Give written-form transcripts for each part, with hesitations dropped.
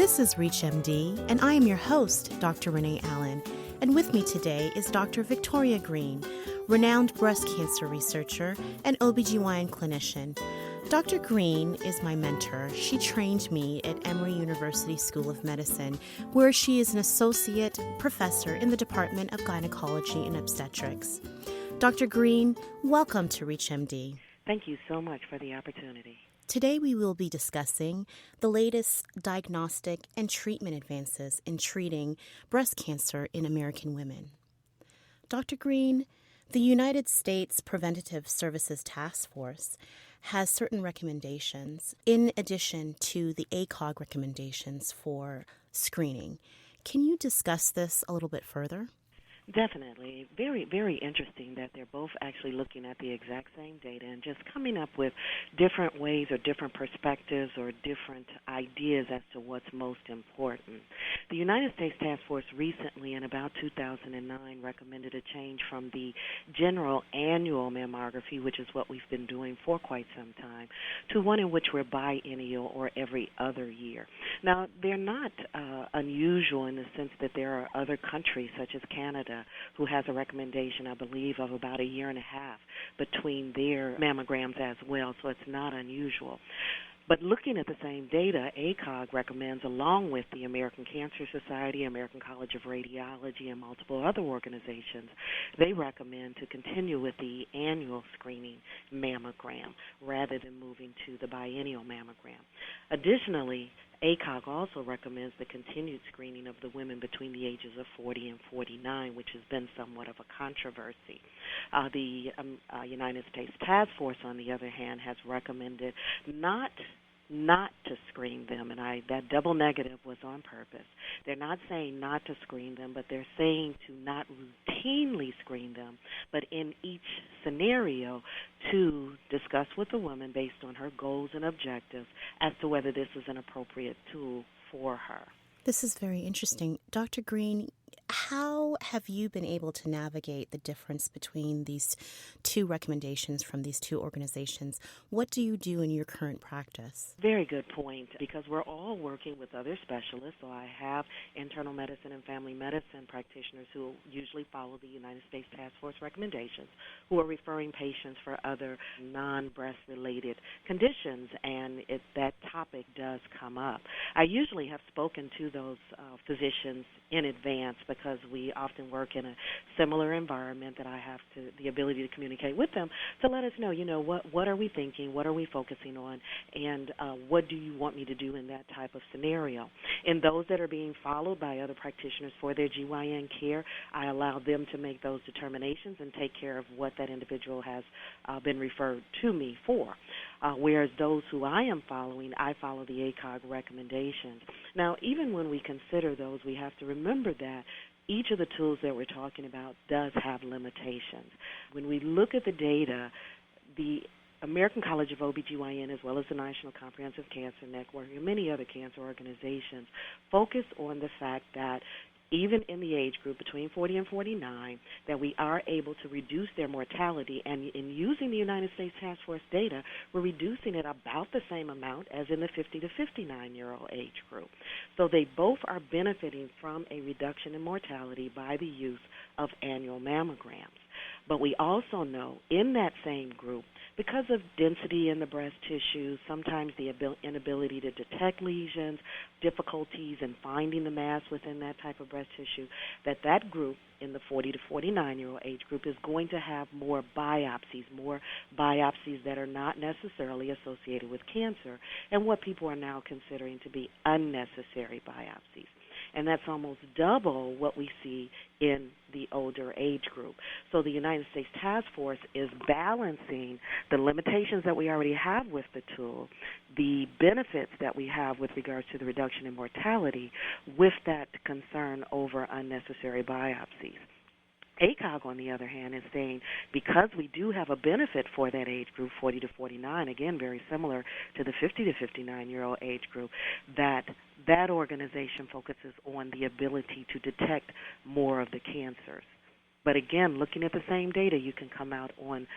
This is ReachMD, and I am your host, Dr. Renee Allen. And with me today is Dr. Victoria Green, renowned breast cancer researcher and OBGYN clinician. Dr. Green is my mentor. She trained me at Emory University School of Medicine, where she is an associate professor in the Department of Gynecology and Obstetrics. Dr. Green, welcome to ReachMD. Thank you so much for the opportunity. Today we will be discussing the latest diagnostic and treatment advances in treating breast cancer in American women. Dr. Green, the United States Preventative Services Task Force has certain recommendations in addition to the ACOG recommendations for screening. Can you discuss this a little bit further? Definitely. Very, very interesting that they're both actually looking at the exact same data and just coming up with different ways or different perspectives or different ideas as to what's most important. The United States Task Force recently, in about 2009, recommended a change from the general annual mammography, which is what we've been doing for quite some time, to one in which we're biennial or every other year. Now, they're not unusual in the sense that there are other countries, such as Canada, who has a recommendation, I believe, of about a year and a half between their mammograms as well, so it's not unusual. But looking at the same data, ACOG recommends, along with the American Cancer Society, American College of Radiology, and multiple other organizations, they recommend to continue with the annual screening mammogram rather than moving to the biennial mammogram. Additionally, ACOG also recommends the continued screening of the women between the ages of 40 and 49, which has been somewhat of a controversy. The United States Task Force, on the other hand, has recommended not to screen them, and that double negative was on purpose. They're not saying not to screen them, but they're saying to not routinely screen them, but in each scenario to discuss with the woman based on her goals and objectives as to whether this is an appropriate tool for her. This is very interesting. Dr. Green, how have you been able to navigate the difference between these two recommendations from these two organizations? What do you do in your current practice? Very good point, because we're all working with other specialists. So I have internal medicine and family medicine practitioners who usually follow the United States Task Force recommendations, who are referring patients for other non-breast-related conditions, and that topic does come up. I usually have spoken to those physicians in advance because we often work in a similar environment that I have the ability to communicate with them to let us know, what are we thinking, what are we focusing on, and what do you want me to do in that type of scenario. In those that are being followed by other practitioners for their GYN care, I allow them to make those determinations and take care of what that individual has been referred to me for. Whereas those who I am following, I follow the ACOG recommendations. Now, even when we consider those, we have to remember that each of the tools that we're talking about does have limitations. When we look at the data, the American College of OBGYN, as well as the National Comprehensive Cancer Network and many other cancer organizations, focus on the fact that even in the age group between 40 and 49, that we are able to reduce their mortality. And in using the United States Task Force data, we're reducing it about the same amount as in the 50 to 59-year-old age group. So they both are benefiting from a reduction in mortality by the use of annual mammograms. But we also know in that same group, because of density in the breast tissue, sometimes the inability to detect lesions, difficulties in finding the mass within that type of breast tissue, that group in the 40 to 49-year-old age group is going to have more biopsies that are not necessarily associated with cancer, and what people are now considering to be unnecessary biopsies. And that's almost double what we see in the older age group. So the United States Task Force is balancing the limitations that we already have with the tool, the benefits that we have with regards to the reduction in mortality, with that concern over unnecessary biopsies. ACOG, on the other hand, is saying because we do have a benefit for that age group, 40 to 49, again, very similar to the 50 to 59-year-old age group, that organization focuses on the ability to detect more of the cancers. But again, looking at the same data, you can come out on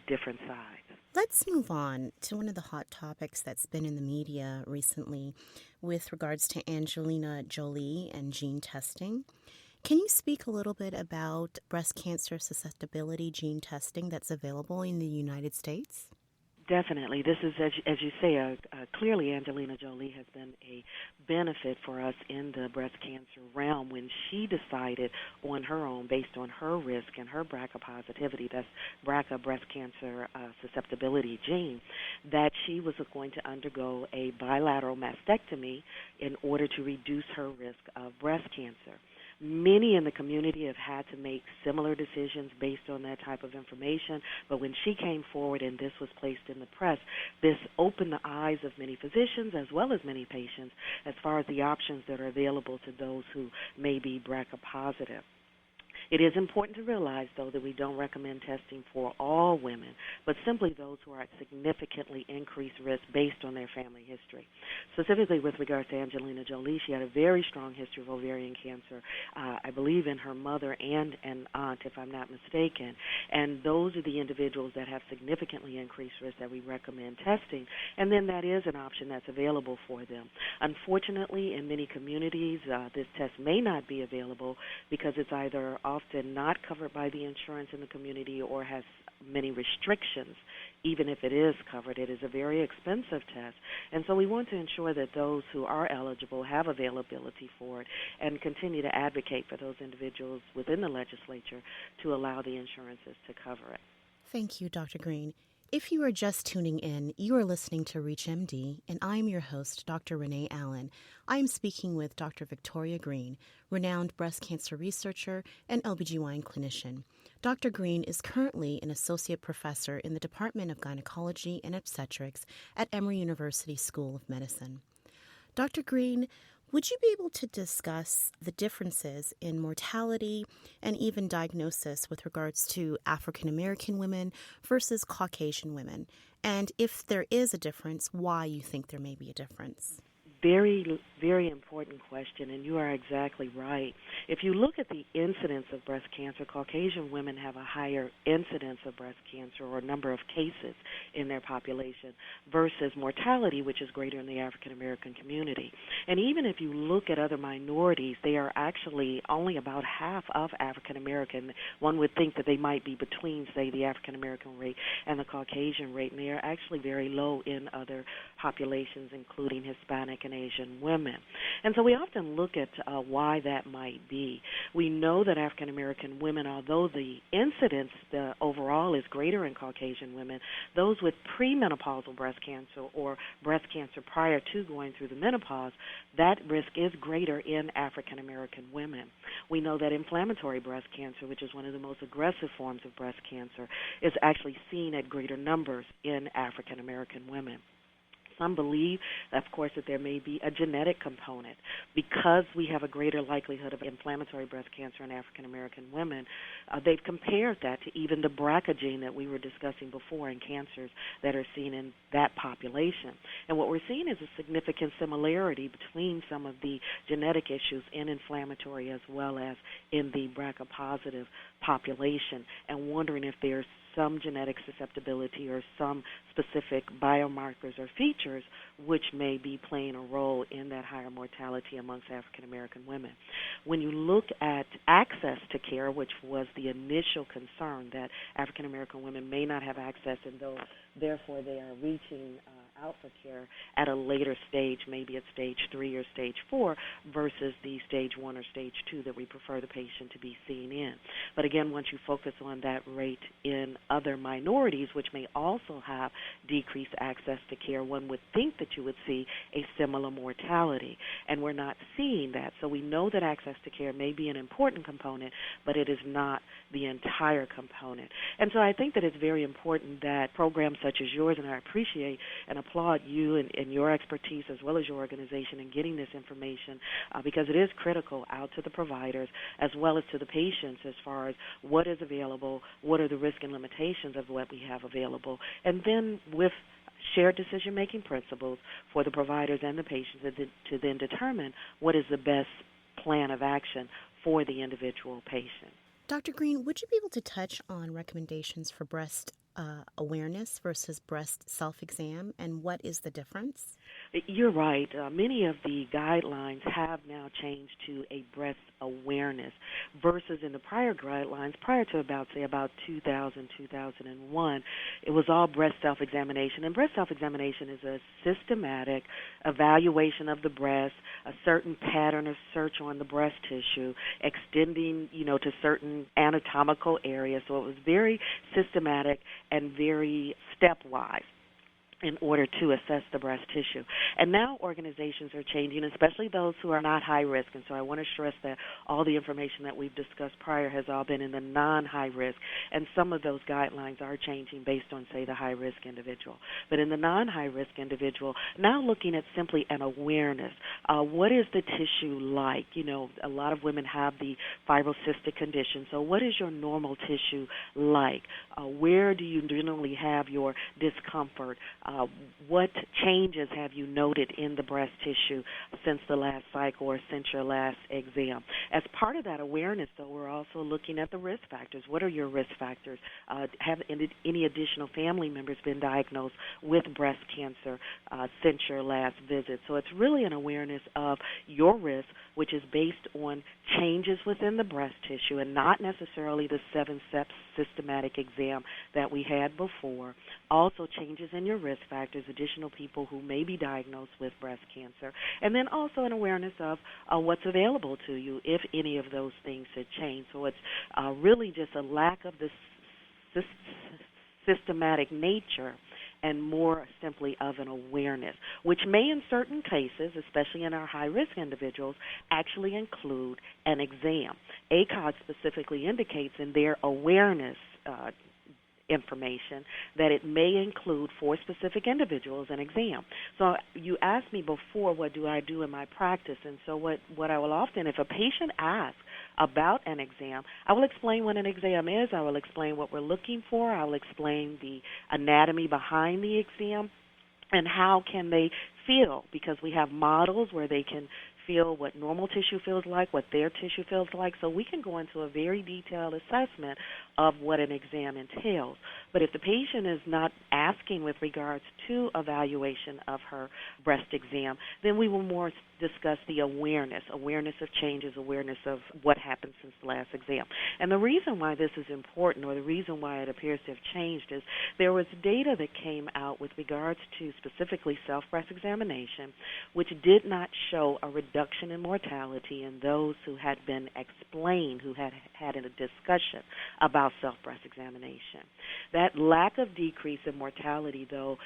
different sides. Let's move on to one of the hot topics that's been in the media recently with regards to Angelina Jolie and gene testing. Can you speak a little bit about breast cancer susceptibility gene testing that's available in the United States? Definitely. This is, as you say, clearly Angelina Jolie has been a benefit for us in the breast cancer realm when she decided on her own, based on her risk and her BRCA positivity, that's BRCA breast cancer susceptibility gene, that she was going to undergo a bilateral mastectomy in order to reduce her risk of breast cancer. Many in the community have had to make similar decisions based on that type of information, but when she came forward and this was placed in the press, this opened the eyes of many physicians as well as many patients as far as the options that are available to those who may be BRCA positive. It is important to realize, though, that we don't recommend testing for all women, but simply those who are at significantly increased risk based on their family history. Specifically with regards to Angelina Jolie, she had a very strong history of ovarian cancer, I believe in her mother and an aunt, if I'm not mistaken. And those are the individuals that have significantly increased risk that we recommend testing, and then that is an option that's available for them. Unfortunately, in many communities, this test may not be available because it's either often not covered by the insurance in the community or has many restrictions. Even if it is covered, it is a very expensive test. And so we want to ensure that those who are eligible have availability for it and continue to advocate for those individuals within the legislature to allow the insurances to cover it. Thank you, Dr. Green. If you are just tuning in, you are listening to ReachMD, and I am your host, Dr. Renee Allen. I am speaking with Dr. Victoria Green, renowned breast cancer researcher and OBGYN clinician. Dr. Green is currently an associate professor in the Department of Gynecology and Obstetrics at Emory University School of Medicine. Dr. Green, would you be able to discuss the differences in mortality and even diagnosis with regards to African American women versus Caucasian women? And if there is a difference, why you think there may be a difference? Very, very important question, and you are exactly right. If you look at the incidence of breast cancer, Caucasian women have a higher incidence of breast cancer or number of cases in their population versus mortality, which is greater in the African American community. And even if you look at other minorities, they are actually only about half of African American. One would think that they might be between, say, the African American rate and the Caucasian rate, and they are actually very low in other populations, including Hispanic and Asian women. And so we often look at why that might be. We know that African American women, although the incidence overall is greater in Caucasian women, those with premenopausal breast cancer or breast cancer prior to going through the menopause, that risk is greater in African American women. We know that inflammatory breast cancer, which is one of the most aggressive forms of breast cancer, is actually seen at greater numbers in African American women. Some believe, of course, that there may be a genetic component. Because we have a greater likelihood of inflammatory breast cancer in African American women, they've compared that to even the BRCA gene that we were discussing before in cancers that are seen in that population. And what we're seeing is a significant similarity between some of the genetic issues in inflammatory as well as in the BRCA positive population, and wondering if there's some genetic susceptibility or some specific biomarkers or features which may be playing a role in that higher mortality amongst African American women. When you look at access to care, which was the initial concern, that African American women may not have access and therefore they are reaching out for care at a later stage, maybe at stage 3 or stage 4 versus the stage 1 or stage 2 that we prefer the patient to be seen in. But again, once you focus on that rate in other minorities, which may also have decreased access to care, one would think that you would see a similar mortality, and we're not seeing that. So we know that access to care may be an important component, but it is not the entire component. And so I think that it's very important that programs such as yours, and I appreciate and applaud you and your expertise as well as your organization in getting this information because it is critical out to the providers as well as to the patients as far as what is available, what are the risks and limitations of what we have available, and then with shared decision-making principles for the providers and the patients to then determine what is the best plan of action for the individual patient. Dr. Green, would you be able to touch on recommendations for breast awareness versus breast self-exam, and what is the difference? You're right. Many of the guidelines have now changed to a breast awareness versus in the prior guidelines, prior to about 2000, 2001, it was all breast self-examination. And breast self-examination is a systematic evaluation of the breast, a certain pattern of search on the breast tissue, extending, to certain anatomical areas. So it was very systematic and very stepwise in order to assess the breast tissue. And now organizations are changing, especially those who are not high risk. And so I want to stress that all the information that we've discussed prior has all been in the non-high risk. And some of those guidelines are changing based on, say, the high-risk individual. But in the non-high risk individual, now looking at simply an awareness. What is the tissue like? A lot of women have the fibrocystic condition. So what is your normal tissue like? Where do you generally have your discomfort? What changes have you noted in the breast tissue since the last cycle or since your last exam? As part of that awareness, though, we're also looking at the risk factors. What are your risk factors? Have any additional family members been diagnosed with breast cancer since your last visit? So it's really an awareness of your risk, which is based on changes within the breast tissue and not necessarily the 7-step systematic exam that we had before. Also changes in your risk factors, additional people who may be diagnosed with breast cancer, and then also an awareness of what's available to you if any of those things had changed. So it's really just a lack of this systematic nature and more simply of an awareness, which may in certain cases, especially in our high-risk individuals, actually include an exam. ACOG specifically indicates in their awareness information that it may include for specific individuals an exam. So you asked me before, what do I do in my practice? And so what I will often, if a patient asks about an exam, I will explain what an exam is. I will explain what we're looking for. I will explain the anatomy behind the exam and how can they feel, because we have models where they can feel what normal tissue feels like, what their tissue feels like, so we can go into a very detailed assessment of what an exam entails. But if the patient is not asking with regards to evaluation of her breast exam, then we will more discuss the awareness of changes, awareness of what happened since the last exam. And the reason why this is important, or the reason why it appears to have changed, is there was data that came out with regards to specifically self-breast examination, which did not show a reduction in mortality in those who had been explained, who had a discussion about self-breast examination. That lack of decrease in mortality, though,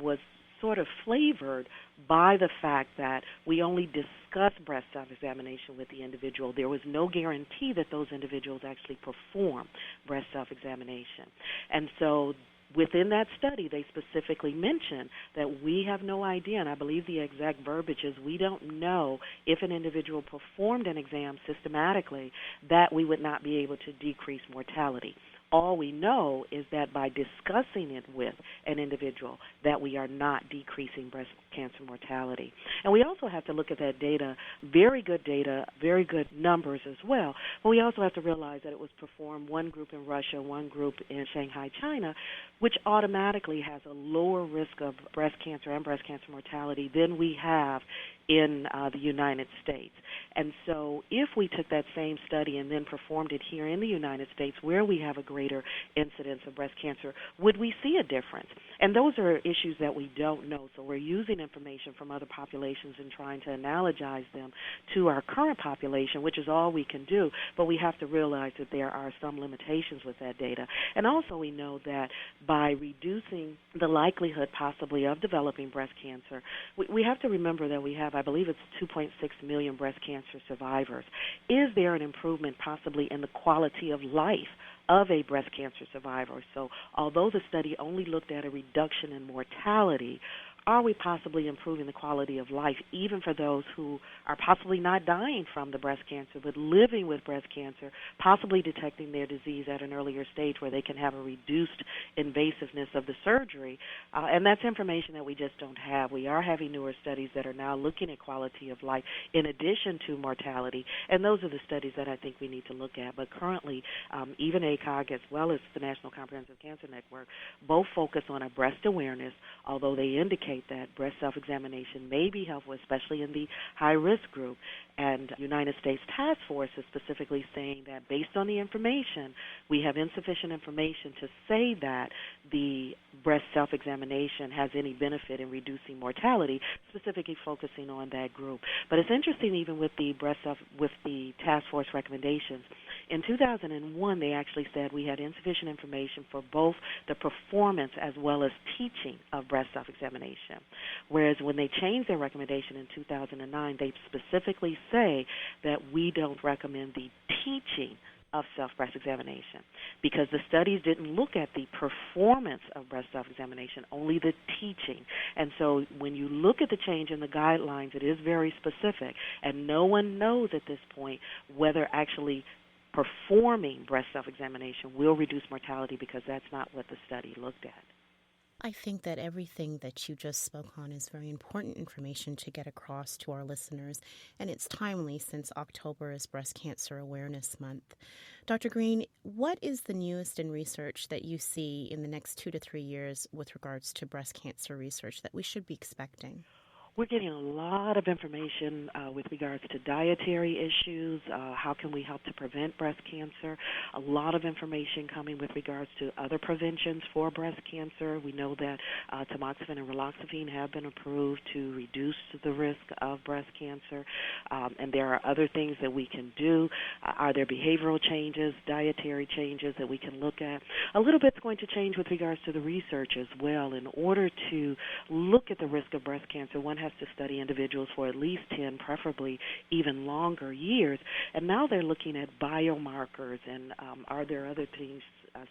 was sort of flavored by the fact that we only discussed breast self-examination with the individual. There was no guarantee that those individuals actually perform breast self-examination. And so within that study, they specifically mentioned that we have no idea, and I believe the exact verbiage is, we don't know if an individual performed an exam systematically that we would not be able to decrease mortality. All we know is that by discussing it with an individual that we are not decreasing breast cancer mortality. And we also have to look at that data, very good numbers as well, but we also have to realize that it was performed one group in Russia, one group in Shanghai, China, which automatically has a lower risk of breast cancer and breast cancer mortality than we have in the United States. And so if we took that same study and then performed it here in the United States where we have a greater incidence of breast cancer, would we see a difference? And those are issues that we don't know. So we're using information from other populations and trying to analogize them to our current population, which is all we can do. But we have to realize that there are some limitations with that data. And also we know that by reducing the likelihood possibly of developing breast cancer, we have to remember that we have, I believe it's 2.6 million breast cancer survivors. Is there an improvement possibly in the quality of life of a breast cancer survivor? So although the study only looked at a reduction in mortality, are we possibly improving the quality of life, even for those who are possibly not dying from the breast cancer, but living with breast cancer, possibly detecting their disease at an earlier stage where they can have a reduced invasiveness of the surgery? And that's information that we just don't have. We are having newer studies that are now looking at quality of life in addition to mortality, and those are the studies that I think we need to look at. But currently, even ACOG as well as the National Comprehensive Cancer Network both focus on a breast awareness, although they indicate that breast self-examination may be helpful, especially in the high-risk group. And United States Task Force is specifically saying that based on the information, we have insufficient information to say that the breast self-examination has any benefit in reducing mortality, specifically focusing on that group. But it's interesting, even with the with the task force recommendations. In 2001, they actually said we had insufficient information for both the performance as well as teaching of breast self-examination. Whereas when they changed their recommendation in 2009, they specifically say that we don't recommend the teaching of self-breast examination because the studies didn't look at the performance of breast self-examination, only the teaching. And so when you look at the change in the guidelines, it is very specific, and no one knows at this point whether actually performing breast self-examination will reduce mortality because that's not what the study looked at. I think that everything that you just spoke on is very important information to get across to our listeners, and it's timely since October is Breast Cancer Awareness Month. Dr. Green, what is the newest in research that you see in the next 2 to 3 years with regards to breast cancer research that we should be expecting? We're getting a lot of information with regards to dietary issues, how can we help to prevent breast cancer, a lot of information coming with regards to other preventions for breast cancer. We know that tamoxifen and raloxifene have been approved to reduce the risk of breast cancer, and there are other things that we can do. Are there behavioral changes, dietary changes that we can look at? A little bit's going to change with regards to the research as well. In order to look at the risk of breast cancer, one has to study individuals for at least 10, preferably even longer years. And now they're looking at biomarkers and are there other things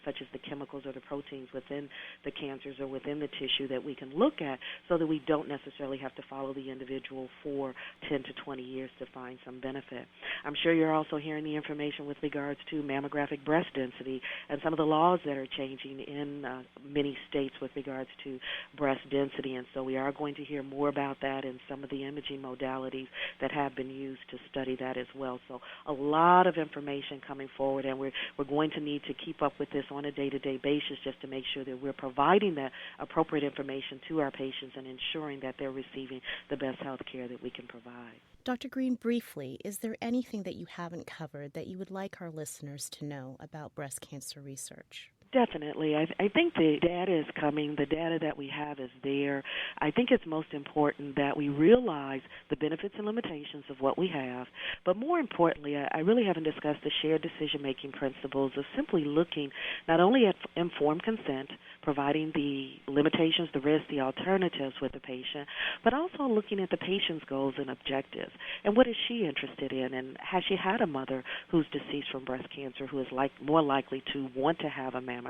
such as the chemicals or the proteins within the cancers or within the tissue that we can look at so that we don't necessarily have to follow the individual for 10 to 20 years to find some benefit. I'm sure you're also hearing the information with regards to mammographic breast density and some of the laws that are changing in many states with regards to breast density. And so we are going to hear more about that and some of the imaging modalities that have been used to study that as well. So a lot of information coming forward, and we're going to need to keep up with this on a day-to-day basis just to make sure that we're providing that appropriate information to our patients and ensuring that they're receiving the best health care that we can provide. Dr. Green, briefly, is there anything that you haven't covered that you would like our listeners to know about breast cancer research? Definitely. I think the data is coming. The data that we have is there. I think it's most important that we realize the benefits and limitations of what we have. But more importantly, I really haven't discussed the shared decision-making principles of simply looking not only at informed consent, providing the limitations, the risks, the alternatives with the patient, but also looking at the patient's goals and objectives. And what is she interested in? And has she had a mother who's deceased from breast cancer who is more likely to want to have a mammogram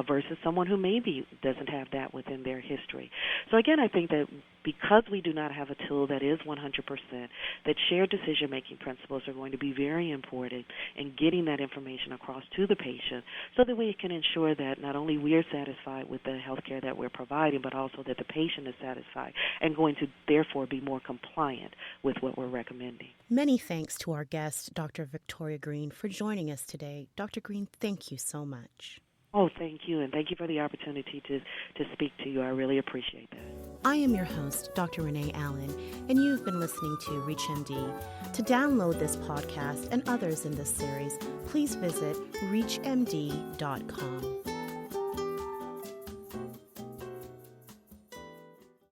versus someone who maybe doesn't have that within their history. So again, I think that because we do not have a tool that is 100%, that shared decision-making principles are going to be very important in getting that information across to the patient so that we can ensure that not only we are satisfied with the health care that we're providing, but also that the patient is satisfied and going to therefore be more compliant with what we're recommending. Many thanks to our guest, Dr. Victoria Green, for joining us today. Dr. Green, thank you so much. Oh, thank you, and thank you for the opportunity to speak to you. I really appreciate that. I am your host, Dr. Renee Allen, and you've been listening to ReachMD. To download this podcast and others in this series, please visit reachmd.com.